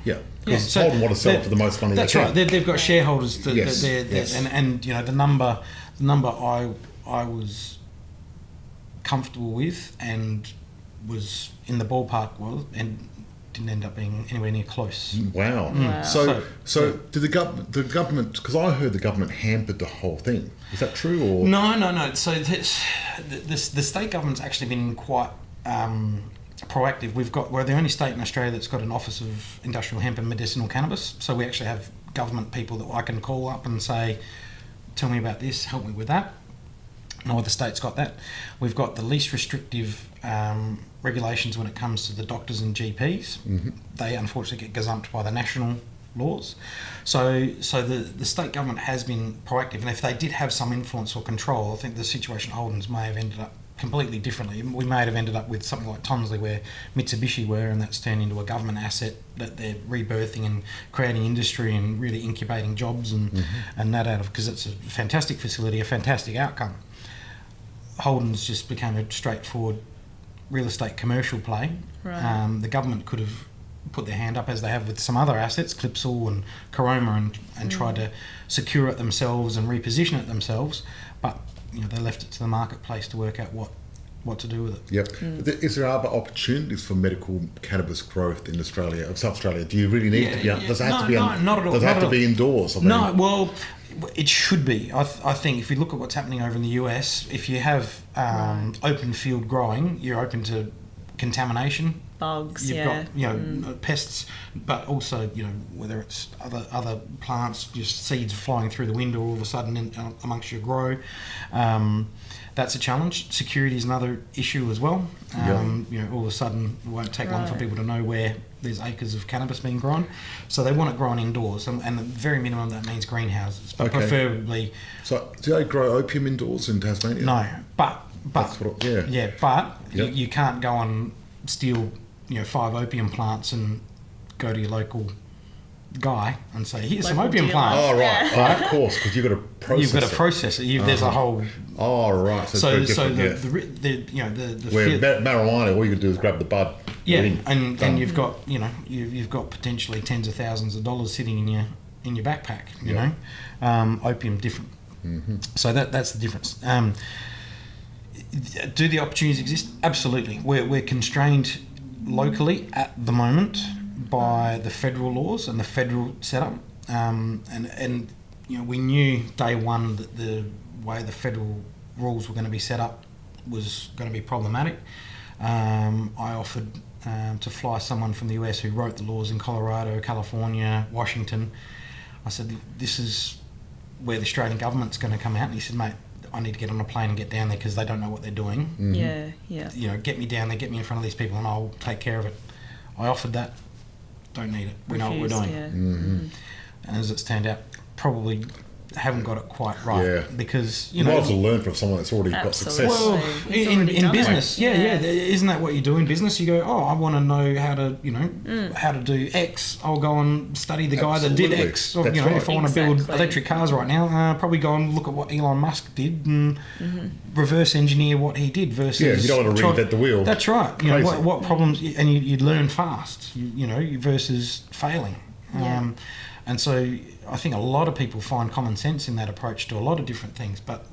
Yeah. Because So Holden want to sell it for the most money. That's right. They've got shareholders. And the number I was comfortable with and was in the ballpark and didn't end up being anywhere near close. Wow. So did the government? Because I heard the government hampered the whole thing. Is that true? Or no. So the state government's actually been quite proactive. We're the only state in Australia that's got an Office of Industrial Hemp and Medicinal Cannabis. So we actually have government people that I can call up and say, "Tell me about this. Help me with that." No other state's got that. We've got the least restrictive regulations when it comes to the doctors and GPs. They unfortunately get gazumped by the national laws. So the state government has been proactive, and if they did have some influence or control, I think the situation at Holden's may have ended up completely differently. We may have ended up with something like Tonsley where Mitsubishi were, and that's turned into a government asset that they're rebirthing and creating industry and really incubating jobs and that out of, because it's a fantastic facility, a fantastic outcome. Holden's just became a straightforward real estate commercial play. Right. The government could have put their hand up, as they have with some other assets, Clipsal and Caroma, and tried to secure it themselves and reposition it themselves, but they left it to the marketplace to work out what to do with it. Yep. Is there other opportunities for medical cannabis growth in Australia, of South Australia? Do you really need to be? Does it have to be? Not at all. Does it have to be indoors? No. Well, it should be. I think if you look at what's happening over in the US, if you have open field growing, you're open to contamination. Bugs, You've got pests, but also whether it's other plants, just seeds flying through the window all of a sudden amongst your grow. That's a challenge. Security is another issue as well. All of a sudden it won't take long for people to know where there's acres of cannabis being grown, so they want it grown indoors, and the very minimum that means greenhouses, but preferably. So do they grow opium indoors in Tasmania? No, but that's what. You can't go and steal 5 opium plants and go to your local guy and say, "Here's some opium plants." Oh right, of course, because you've got to process. You've got to process it. There's a whole. Oh right, so it's very different, the where marijuana, all you can do is grab the bud. And you've got you've got potentially tens of thousands of dollars sitting in your backpack. Opium different. So that's the difference. Do the opportunities exist? Absolutely. We're constrained locally at the moment by the federal laws and the federal setup, and we knew day one that the way the federal rules were going to be set up was going to be problematic. I offered to fly someone from the US who wrote the laws in Colorado, California, Washington. I said, this is where the Australian government's going to come out. And he said, mate, I need to get on a plane and get down there because they don't know what they're doing. Mm-hmm. Yeah. You know, get me down there, get me in front of these people and I'll take care of it. I offered that. Don't need it. We know what we're doing. Yeah. Mm-hmm. And as it's turned out, probably haven't got it quite right because you might as well learn from someone that's already got success. Well, in business, isn't that what you do in business? You go, I want to know how to, how to do X. I'll go and study the guy that did X. Or, if I want to build electric cars right now, probably go and look at what Elon Musk did and reverse engineer what he did versus. You don't want to reinvent the wheel. That's right. You know what problems, and you'd learn fast. Versus failing. And so I think a lot of people find common sense in that approach to a lot of different things, but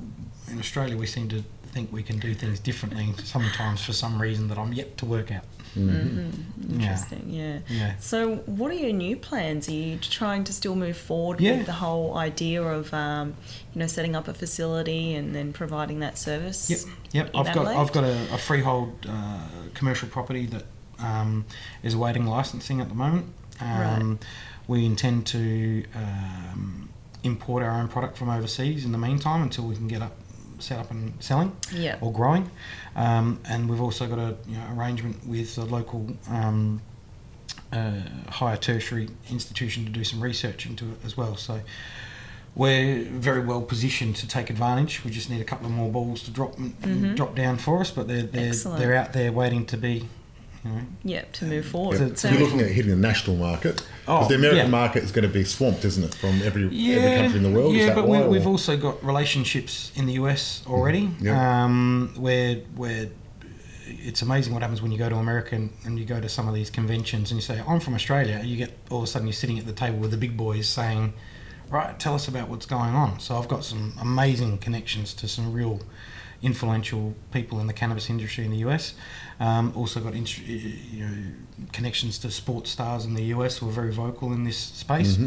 in Australia we seem to think we can do things differently sometimes for some reason that I'm yet to work out. Interesting, yeah. So what are your new plans? Are you trying to still move forward with the whole idea of setting up a facility and then providing that service? Yep. I've got a freehold commercial property that is awaiting licensing at the moment. Right. We intend to import our own product from overseas in the meantime until we can get set up and selling or growing. And we've also got a arrangement with a local higher tertiary institution to do some research into it as well. So we're very well positioned to take advantage. We just need a couple of more balls to drop down for us, but they're out there waiting to be. To move forward. So you're looking at hitting the national market. Because the American market is going to be swamped, isn't it, from every country in the world? Yeah, but we've also got relationships in the US already, where it's amazing what happens when you go to America and you go to some of these conventions and you say, I'm from Australia. You get all of a sudden you're sitting at the table with the big boys saying, right, tell us about what's going on. So I've got some amazing connections to some real influential people in the cannabis industry in the US. Also got connections to sports stars in the US who are very vocal in this space.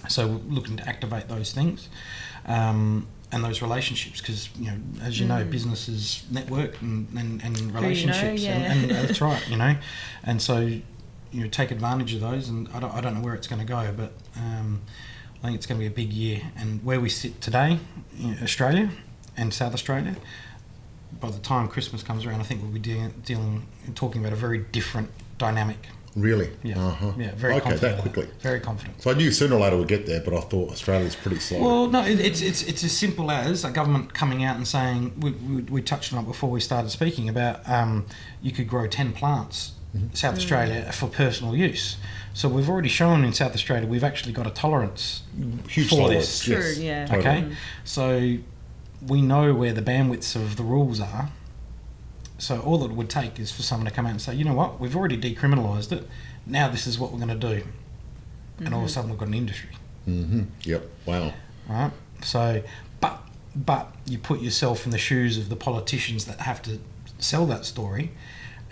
So we're looking to activate those things and those relationships because, as you know, businesses network and relationships. And that's right, And so, take advantage of those. And I don't know where it's going to go, but I think it's going to be a big year. And where we sit today, Australia and South Australia, by the time Christmas comes around, I think we'll be talking about a very different dynamic. Really? Yeah. Yeah, very confident. That quickly. Very confident. So I knew sooner or later we'd get there, but I thought Australia's pretty slow. Well, no, it's as simple as a government coming out and saying, we touched on it before we started speaking about you could grow 10 plants South Australia for personal use. So we've already shown in South Australia we've actually got a tolerance for this. True, yeah. Okay, so we know where the bandwidths of the rules are. So all it would take is for someone to come out and say, you know what, we've already decriminalised it. Now this is what we're going to do. And all of a sudden we've got an industry. Yep. Wow. Right. So, but you put yourself in the shoes of the politicians that have to sell that story,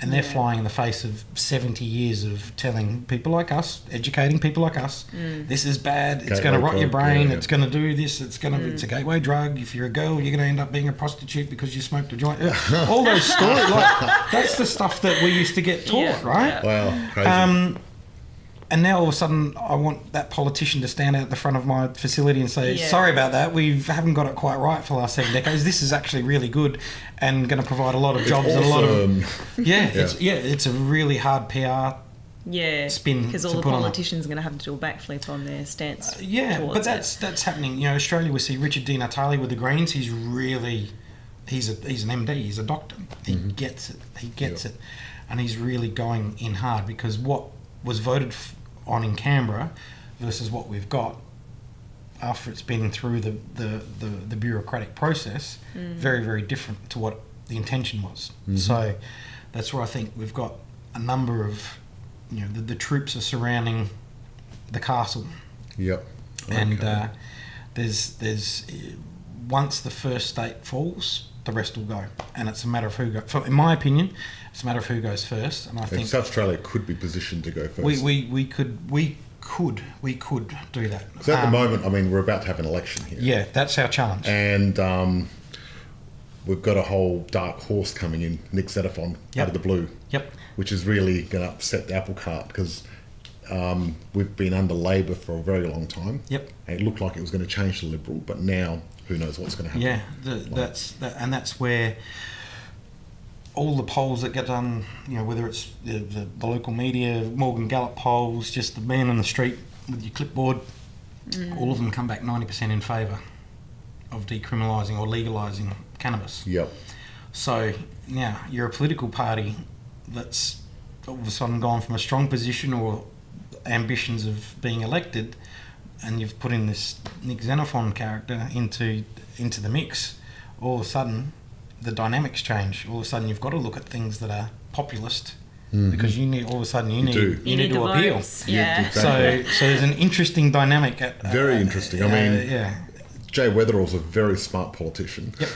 and they're flying in the face of 70 years of telling people like us, educating people like us, this is bad, it's going to rot your brain, it's going to do this, it's going to it's a gateway drug, if you're a girl you're going to end up being a prostitute because you smoked a joint. All those stories, that's the stuff that we used to get taught, right? Wow, crazy. And now all of a sudden I want that politician to stand out the front of my facility and say, sorry about that, we haven't got it quite right for the last 7 decades. This is actually really good and going to provide a lot of jobs and a lot of... It's a really hard PR spin. Because all the politicians are going to have to do a backflip on their stance. But that's happening. Australia, we see Richard Di Natale with the Greens. He's an MD, he's a doctor. He gets it. And he's really going in hard because what was voted on in Canberra versus what we've got after it's been through the bureaucratic process, very, very different to what the intention was. So that's where I think we've got a number of, the troops are surrounding the castle. Yep. Okay. And there's once the first state falls, the rest will go. And it's a matter of who goes. In my opinion, it's a matter of who goes first. And I think South Australia could be positioned to go first. We could do that. So at the moment, we're about to have an election here. Yeah, that's our challenge. And we've got a whole dark horse coming in, Nick Xenophon, out of the blue. Yep. which is really going to upset the apple cart because we've been under Labor for a very long time. Yep. And it looked like it was going to change to Liberal, but now who knows what's going to happen. Yeah, that's where all the polls that get done, whether it's the local media, Morgan Gallup polls, just the man on the street with your clipboard, all of them come back 90% in favour of decriminalising or legalising cannabis. Yep. So now you're a political party that's all of a sudden gone from a strong position or ambitions of being elected, and you've put in this Nick Xenophon character into the mix. All of a sudden, the dynamics change. All of a sudden, you've got to look at things that are populist because you need. All of a sudden, you need to appeal. Yeah. Exactly. So there's an interesting dynamic. Very interesting. I mean, Jay Weatherall's a very smart politician. Yep.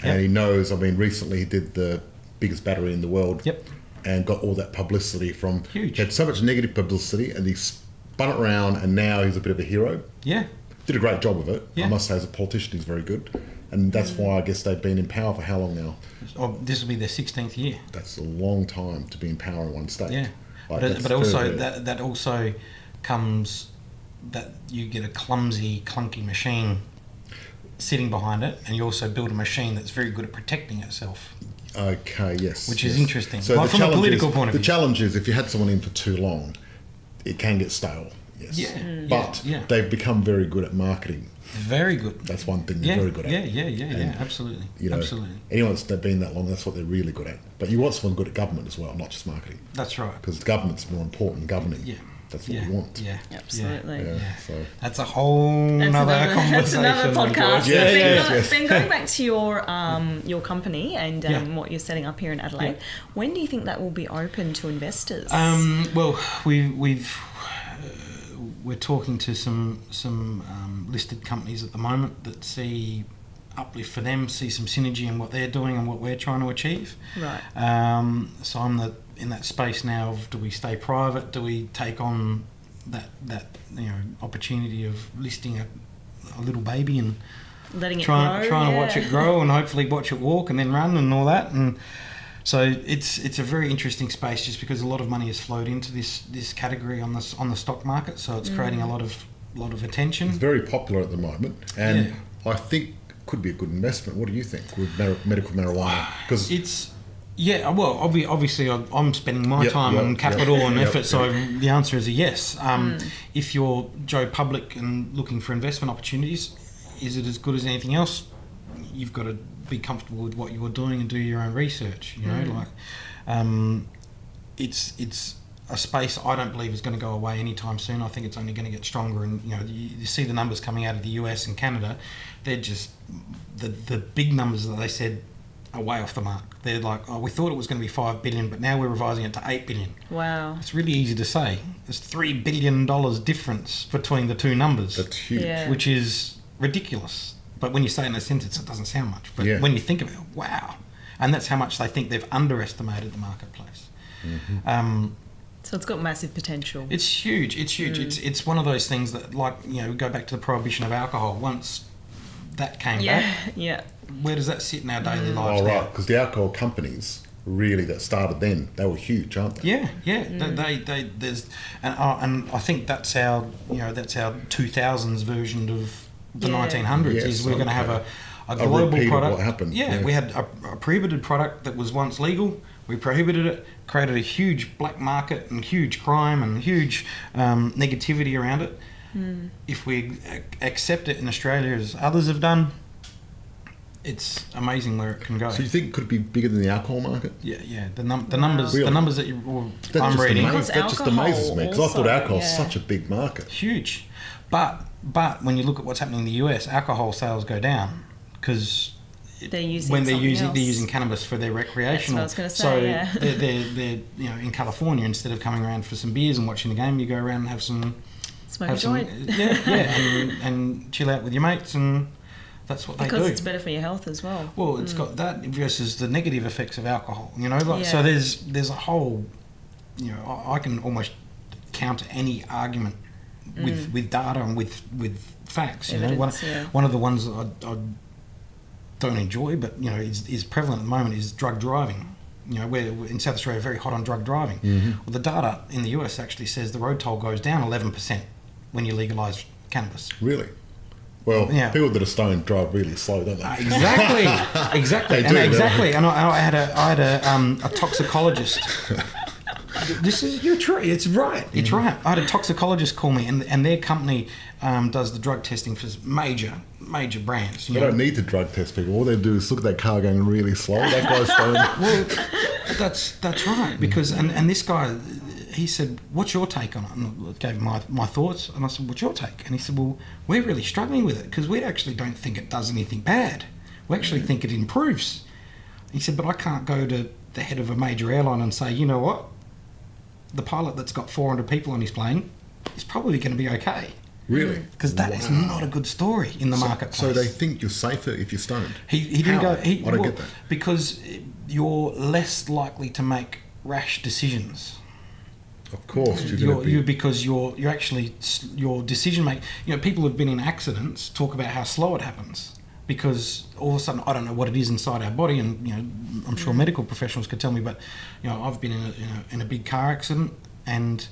And he knows. I mean, recently he did the biggest battery in the world. Yep. And got all that publicity from. Huge. He had so much negative publicity, and he spun it around, and now he's a bit of a hero. Yeah. Did a great job of it. Yeah. I must say, as a politician, he's very good. And that's why I guess they've been in power for how long now? Oh, this will be their 16th year. That's a long time to be in power in one state. Yeah. But also that also comes that you get a clumsy, clunky machine sitting behind it, and you also build a machine that's very good at protecting itself. Okay, yes. Which is interesting. So from a political point of view. The challenge is if you had someone in for too long, it can get stale. Yes. Yeah. But they've become very good at marketing. Very good. That's one thing they're very good at. Yeah, absolutely. Absolutely. Anyone that's been that long, that's what they're really good at. But you want someone good at government as well, not just marketing. That's right. Because government's more important than governing. Yeah. That's what we want. Yeah, absolutely. So that's a whole nother conversation. That's another podcast. Yes. Ben, going back to your company and what you're setting up here in Adelaide, when do you think that will be open to investors? Well, we're talking to some listed companies at the moment that see uplift for them, see some synergy in what they're doing and what we're trying to achieve. Right. So I'm in that space now of, do we stay private? Do we take on that opportunity of listing a little baby and letting trying to watch it grow and hopefully watch it walk and then run and all that? And so it's a very interesting space, just because a lot of money has flowed into this category on the stock market. So it's creating a lot of attention. It's very popular at the moment, and I think could be a good investment. What do you think with medical marijuana? Because obviously I'm spending my time and capital and effort, so the answer is a yes. If you're Joe Public and looking for investment opportunities, is it as good as anything else? You've got to be comfortable with what you're doing and do your own research. It's a space I don't believe is going to go away anytime soon. I think it's only going to get stronger, and you see the numbers coming out of the US and Canada. They're just the big numbers that they said are way off the mark. They're like, oh, we thought it was going to be 5 billion, but now we're revising it to 8 billion. Wow. It's really easy to say. There's $3 billion difference between the two numbers. That's huge. Yeah. Which is ridiculous. But when you say it in a sentence, it doesn't sound much. But when you think of it, wow. And that's how much they think they've underestimated the marketplace. Mm-hmm. So it's got massive potential. It's huge. It's huge. It's one of those things that, go back to the prohibition of alcohol. Once that came back, where does that sit in our daily lives now? Oh, right, because the alcohol companies really that started then, they were huge, aren't they? They there's and I think that's our 2000s version of the 1900s. Is we're going to have a global product. What happened? We had a prohibited product that was once legal. We prohibited it, created a huge black market and huge crime and huge negativity around it. If we accept it in Australia as others have done, it's amazing where it can go. So you think it could be bigger than the alcohol market? Yeah. The numbers that I'm reading. That just amazes me, because I thought alcohol is such a big market. Huge. But when you look at what's happening in the US, alcohol sales go down because they're using cannabis for their recreational. That's what I was going to say. They're in California, instead of coming around for some beers and watching the game, you go around and have some smoke a joint. and chill out with your mates, and that's what they do. Because it's better for your health as well. Well, it's got that versus the negative effects of alcohol. So there's a whole. I can almost counter any argument with data and with facts. Evidence, one of the ones that I don't enjoy, but is prevalent at the moment, is drug driving. we're in South Australia very hot on drug driving. Well, the data in the US actually says the road toll goes down 11% when you legalise cannabis. Really? Well, people that are stoned drive really slow, don't they? Exactly. And I had a toxicologist. You're true. It's right. It's right. I had a toxicologist call me, and their company does the drug testing for major brands. They don't need to drug test people. All they do is look at that car going really slow. That guy's stoned. Well, that's right. Because and this guy, he said, "What's your take on it?" And I gave him my thoughts, and I said, "What's your take?" And he said, "Well, we're really struggling with it because we actually don't think it does anything bad. We actually think it improves." He said, "But I can't go to the head of a major airline and say, you know what? The pilot that's got 400 people on his plane is probably going to be okay." Really? Because that is not a good story in the marketplace. So they think you're safer if you're stoned? He didn't go... I don't get that. Because you're less likely to make rash decisions. Of course. Because you're actually... Your decision making... people who've been in accidents talk about how slow it happens. Because all of a sudden, I don't know what it is inside our body, and I'm sure medical professionals could tell me, but I've been in a big car accident, and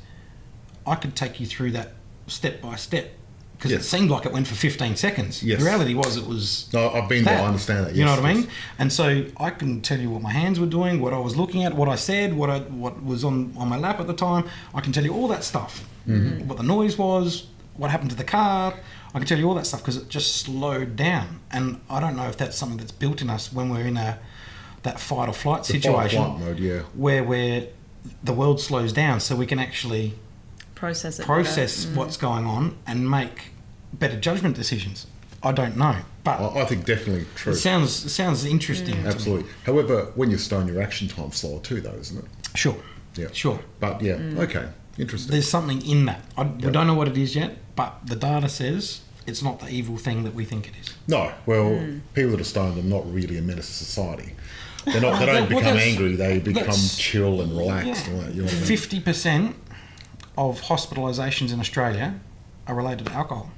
I could take you through that step by step because it seemed like it went for 15 seconds. Yes. The reality was it was. No, I've been there. I understand that. Yes, you know what I mean? And so I can tell you what my hands were doing, what I was looking at, what I said, what was on my lap at the time. I can tell you all that stuff. Mm-hmm. What the noise was, what happened to the car. I can tell you all that stuff because it just slowed down. And I don't know if that's something that's built in us when we're in that fight or flight situation. Fight or flight mode, where the world slows down so we can actually process what's going on and make better judgment decisions. I don't know, but I think definitely true. It sounds interesting. Absolutely. However, when you're stoned, your action time's slower too, though, isn't it? Sure. Yeah. Sure. But okay, interesting. There's something in that. We don't know what it is yet, but the data says it's not the evil thing that we think it is. No. Well, people that are stoned are not really a menace to society. They don't become angry. They become chill and relaxed. Yeah. And 50% of hospitalisations in Australia are related to alcohol.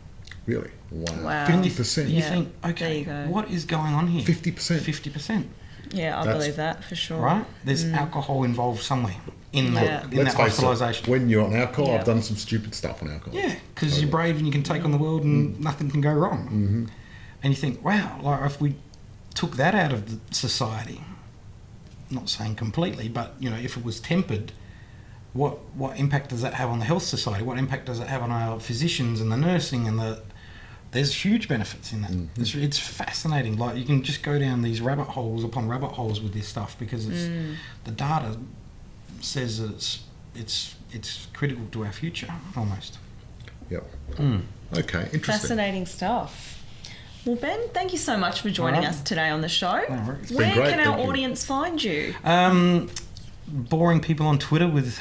Really? Wow. 50%. You Yeah. think, okay, what is going on here? 50%. 50%. Yeah, I believe that for sure. Right? There's alcohol involved somewhere in that hospitalisation. When you're on alcohol, I've done some stupid stuff on alcohol. Yeah, because you're brave and you can take on the world and nothing can go wrong. Mm-hmm. And you think, wow, like if we took that out of the society, not saying completely, but if it was tempered, what impact does that have on the health society? What impact does it have on our physicians and the nursing and there's huge benefits in that. Mm-hmm. It's fascinating. Like you can just go down these rabbit holes upon rabbit holes with this stuff because the data says that it's critical to our future almost. Yep. Okay, interesting. Fascinating stuff. Well, Ben, thank you so much for joining us today on the show. It's Where been great, can our audience find you? Boring people on Twitter with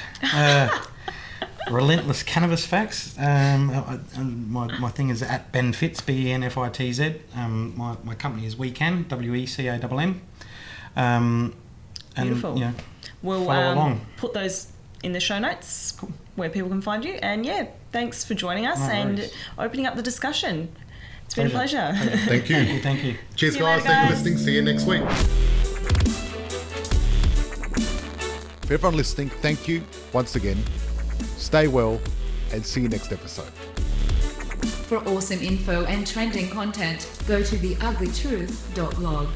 relentless cannabis facts. My thing is at Ben Fitz, BENFITZ. My company is WeCan, WECAMM. Beautiful. We'll follow along. Put those in the show notes where people can find you. And thanks for joining us and opening up the discussion. It's been a pleasure. Thank you. Thank you. Cheers, guys. Thanks for listening. See you next week. For everyone listening, thank you once again. Stay well and see you next episode. For awesome info and trending content, go to theuglytruth.blog.